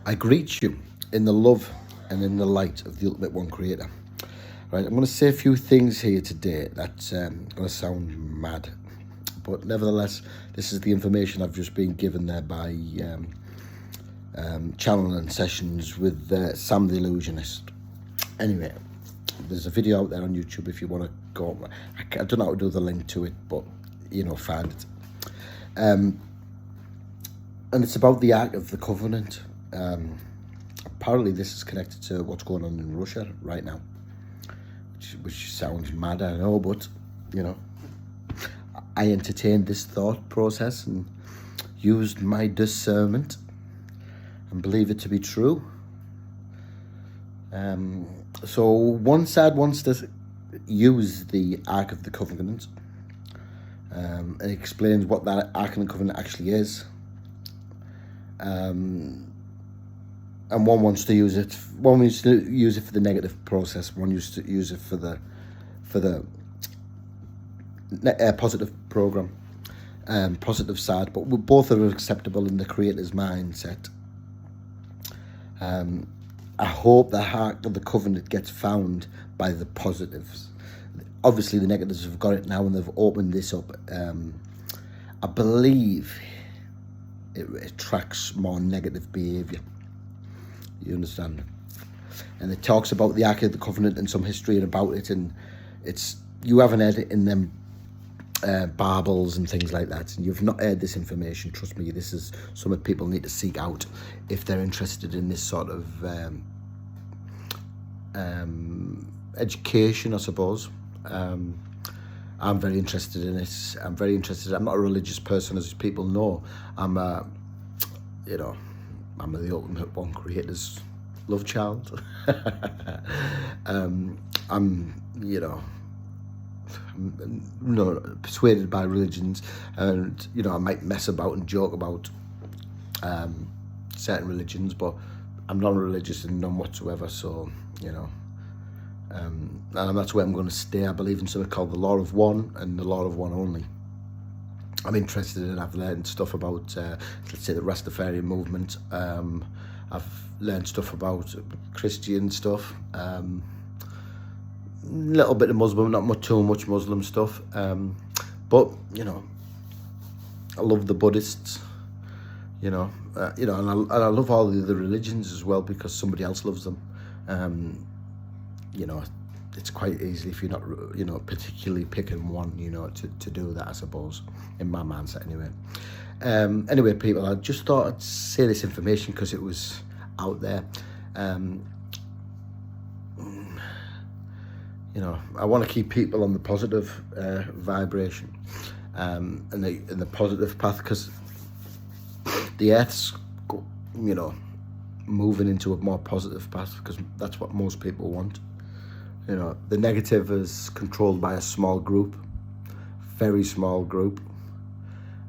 I greet you in the love and in the light of the Ultimate One Creator. Right, I'm going to say a few things here today that's going to sound mad, but nevertheless, this is the information I've just been given there by channeling sessions with Sam the Illusionist. Anyway, there's a video out there on YouTube if you want to go. I don't know how to do the link to it, but find it. And it's about the Ark of the Covenant. Apparently this is connected to what's going on in Russia right now, which sounds mad, I know, but I entertained this thought process and used my discernment and believe it to be true. So one side wants to use the Ark of the Covenant, and explains what that Ark of the Covenant actually is. And one wants to use it. One wants to use it for the negative process. One used to use it for the positive program, positive side. But both are acceptable in the creator's mindset. I hope the Ark of the Covenant gets found by the positives. Obviously, the negatives have got it now, and they've opened this up. I believe it attracts more negative behaviour. You understand? And it talks about the Ark of the Covenant and some history and about it, and you haven't heard it in them Bibles and things like that, and you've not heard this information. Trust me, this is something people need to seek out if they're interested in this sort of education, I suppose. I'm very interested in it. I'm very interested. I'm not a religious person, as people know. I'm the Ultimate One Creator's love child. I'm persuaded by religions, and I might mess about and joke about certain religions, but I'm not religious in none whatsoever. So and that's where I'm going to stay. I believe in something called the Law of One and the Law of One only. I'm interested in. I've learned stuff about, let's say, the Rastafarian movement. I've learned stuff about Christian stuff. Little bit of Muslim, not too much Muslim stuff. But I love the Buddhists. And I love all the other religions as well, because somebody else loves them. It's quite easy if you're not, particularly picking one, to do that, I suppose, in my mindset anyway. Anyway, people, I just thought I'd say this information because it was out there. I want to keep people on the positive vibration and the positive path, because the Earth's, moving into a more positive path, because that's what most people want. The negative is controlled by a small group, very small group,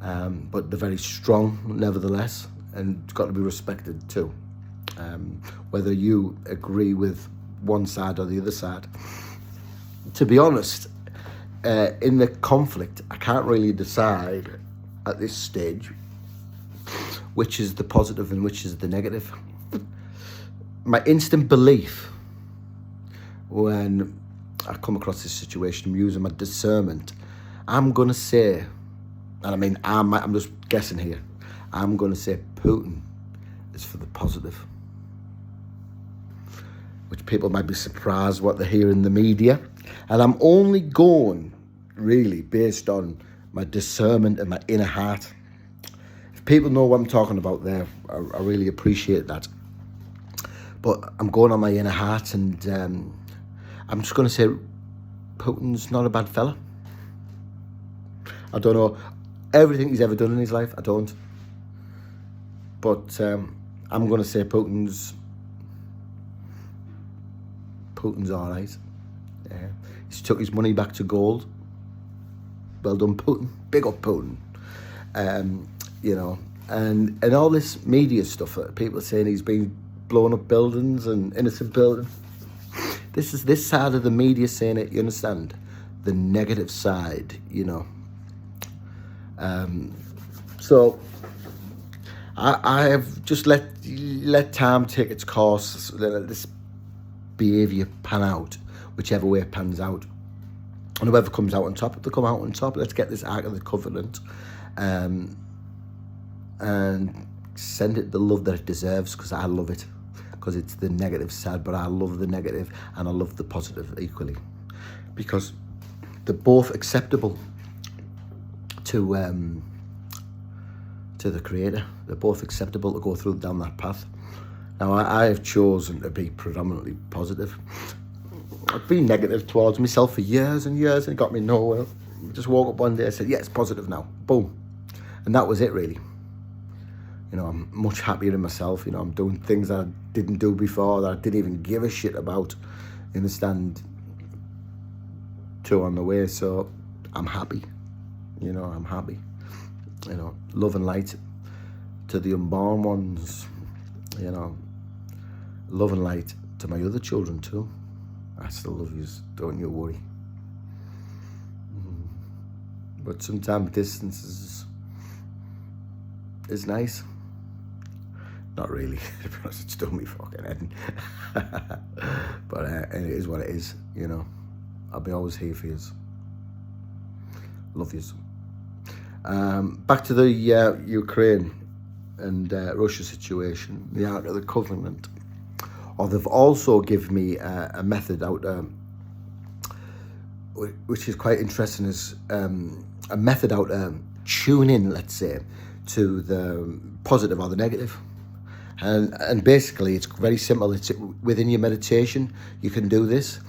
but they're very strong nevertheless, and it's got to be respected too. Whether you agree with one side or the other side. To be honest, in the conflict, I can't really decide at this stage which is the positive and which is the negative. My instant belief when I come across this situation, using my discernment, I'm going to say, and I mean, I'm just guessing here, I'm going to say Putin is for the positive. Which people might be surprised what they hear in the media. And I'm only going, really, based on my discernment and my inner heart. If people know what I'm talking about there, I really appreciate that. But I'm going on my inner heart, and I'm just going to say Putin's not a bad fella. I don't know everything he's ever done in his life. I don't. But I'm going to say Putin's all right. He's took his money back to gold. Well done, Putin. Big up Putin. And all this media stuff that people are saying he's been blowing up buildings and innocent buildings. This is this side of the media saying it, you understand? The negative side, So I have just let let time take its course. Let this behaviour pan out, whichever way it pans out. And whoever comes out on top, they'll come out on top. Let's get this Ark of the Covenant and send it the love that it deserves, because I love it. Because it's the negative side, but I love the negative and I love the positive equally. Because they're both acceptable to the Creator. They're both acceptable to go through down that path. Now, I have chosen to be predominantly positive. I've been negative towards myself for years and years, and it got me nowhere. I just woke up one day and said, yeah, it's positive now. Boom. And that was it, really. You know, I'm much happier in myself. You know, I'm doing things that I didn't do before, that I didn't even give a shit about. You understand? Two on the way, so I'm happy. You know, I'm happy. You know, love and light to the unborn ones. You know, love and light to my other children too. I still love you, don't you worry. But sometimes distance is nice. Not really, because it's done me fucking head. But it is what it is, you know. I'll be always here for you. Love yous. Back to the Ukraine and Russia situation, the Ark of the Covenant. Or they've also given me a method out, which is quite interesting, is a method out, tune in, let's say, to the positive or the negative. And basically, it's very simple. It's within your meditation, you can do this.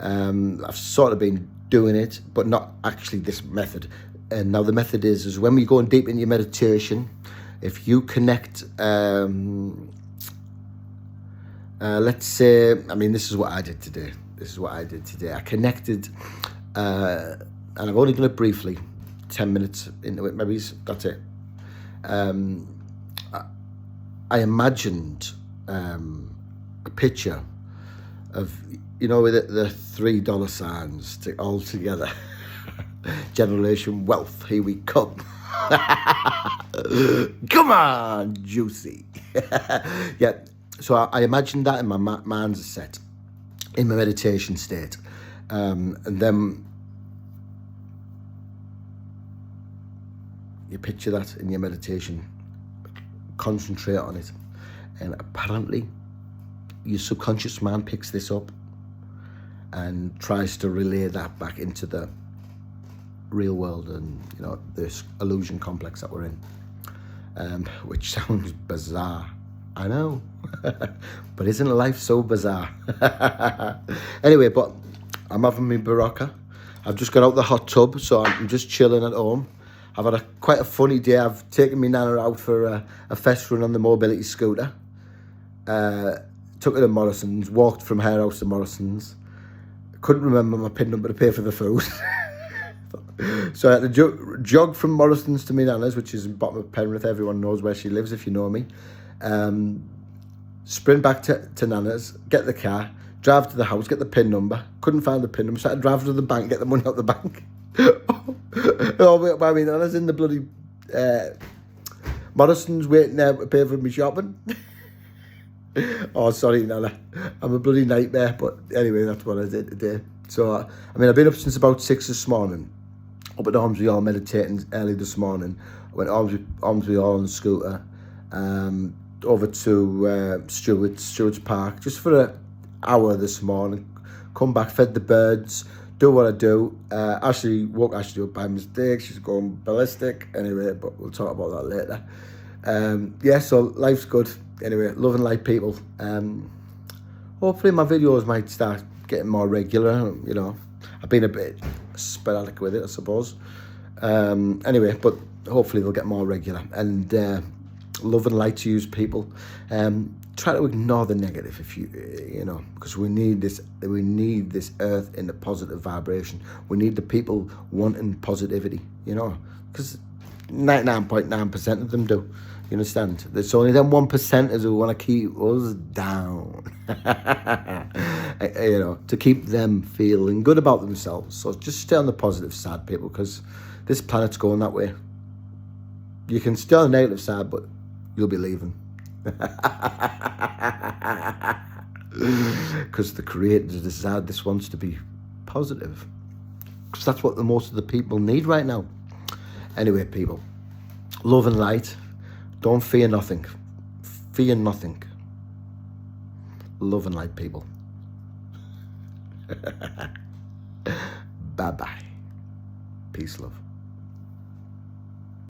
I've sort of been doing it, but not actually this method. And now the method is when we go deep into your meditation, if you connect, let's say, I mean, this is what I did today. I connected, and I've only done it briefly, 10 minutes into it, maybe that's it. I imagined a picture of, you know, with the $3 signs all together. Generation wealth, here we come. Come on, juicy. Yeah, so I imagined that in my mind's set, in my meditation state. And then you picture that in your meditation, concentrate on it, and apparently your subconscious mind picks this up and tries to relay that back into the real world and, you know, this illusion complex that we're in, which sounds bizarre, I know. But isn't life so bizarre? Anyway, but I'm having my Barocca. I've just got out the hot tub, so I'm just chilling at home. I've had quite a funny day. I've taken my nana out for a fest run on the mobility scooter. Took her to Morrison's, walked from her house to Morrison's. Couldn't remember my PIN number to pay for the food. So I had to jog from Morrison's to my nana's, which is in the bottom of Penrith. Everyone knows where she lives if you know me. Sprint back to nana's, get the car, drive to the house, get the PIN number. Couldn't find the PIN number, so I had to drive to the bank, get the money out the bank. Oh, I mean, nana's in the bloody Morrison's waiting there to pay for me shopping. Oh, sorry, Nana. I'm a bloody nightmare, but anyway, that's what I did today. So, I mean, I've been up since about 6 this morning. Up at Ormsby Hall meditating early this morning. I went to Ormsby Hall on the scooter. Over to Stewart's Park, just for an hour this morning. Come back, fed the birds, do what I do. Ashley woke Ashley up by mistake. She's going ballistic. Anyway, but we'll talk about that later. Yeah, so life's good. Anyway, love and light, people. Hopefully my videos might start getting more regular. You know, I've been a bit sporadic with it, I suppose. Anyway, but hopefully they'll get more regular. And love and light to use, people. Try to ignore the negative, if you know, because we need this earth in a positive vibration. We need the people wanting positivity, you know, because 99.9% of them do. You understand? There's only them 1%ers who want to keep us down. You know, to keep them feeling good about themselves. So just stay on the positive side, people, because this planet's going that way. You can stay on the negative side, but you'll be leaving. Because the creators decide this wants to be positive. Because that's what most of the people need right now. Anyway, people, love and light. Don't fear nothing. Fear nothing. Love and light, people. Bye-bye. Peace, love.